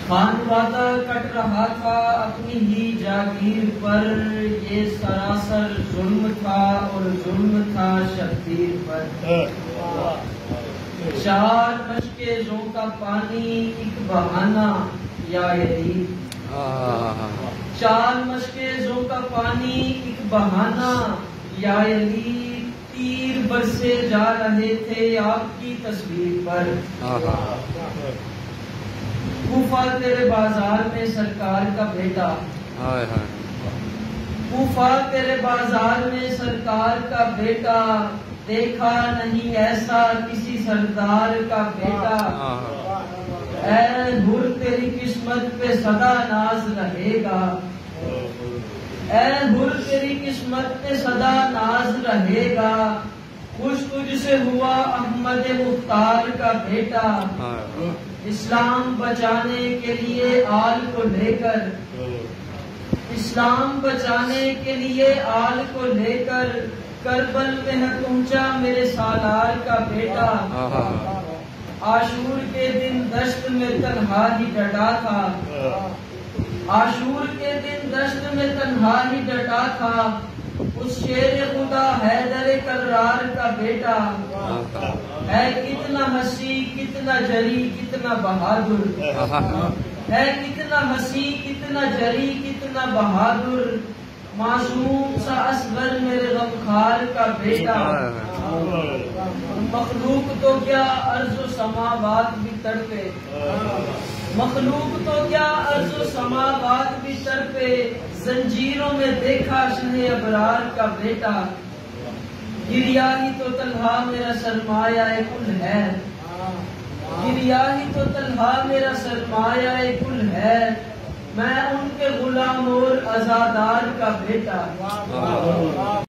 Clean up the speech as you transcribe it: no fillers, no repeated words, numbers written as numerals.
خان وعدہ کٹ رہا تھا اپنی ہی جاگیر پر، یہ سراسر ظلم تھا اور ظلم تھا شبیر پر۔ 4 مشکیزوں کا پانی ایک بہانہ یا علی، 4 مشکیزوں کا پانی ایک بہانہ یا علی، تیر برسے جا رہے تھے آپ کی تصویر پر۔ کوفہ تیرے بازار میں سرکار کا بیٹا، کوفہ تیرے بازار میں سرکار کا بیٹا، دیکھا نہیں ایسا کسی سردار کا بیٹا۔ اے ہر تیری قسمت پہ سدا ناز رہے گا، اے ہر تیری قسمت پہ سدا ناز رہے گا، خوش تجھ سے ہوا احمد مختار کا بیٹا۔ اسلام بچانے کے لیے آل کو لے کر، اسلام بچانے کے لیے آل کو لے کر، کربل میں ہے پہنچا میرے سالار کا بیٹا۔ عاشور کے دن دشت میں تنہا ہی ڈٹا تھا، عاشور کے دن دشت میں تنہا ہی ڈٹا تھا، اس شیر خدا حیدر کرار کا بیٹا۔ ہے کتنا ہنسی کتنا جری کتنا بہادر، ہے کتنا ہنسی کتنا جری کتنا بہادر، معصوم سا اصغر میرے غمخوار کا بیٹا۔ مخلوق تو کیا ارض و سماوات بھی تڑپے، مخلوق تو کیا ارض و سماوات بھی تڑپے، زنجیروں میں دیکھا شہ ابرار کا بیٹا۔ گریا ہی تو طلحہ میرا سرمایہ کل ہے، گریا ہی تو طلحہ میرا سرمایہ کل ہے، میں ان کے غلام اور عزادار کا بیٹا۔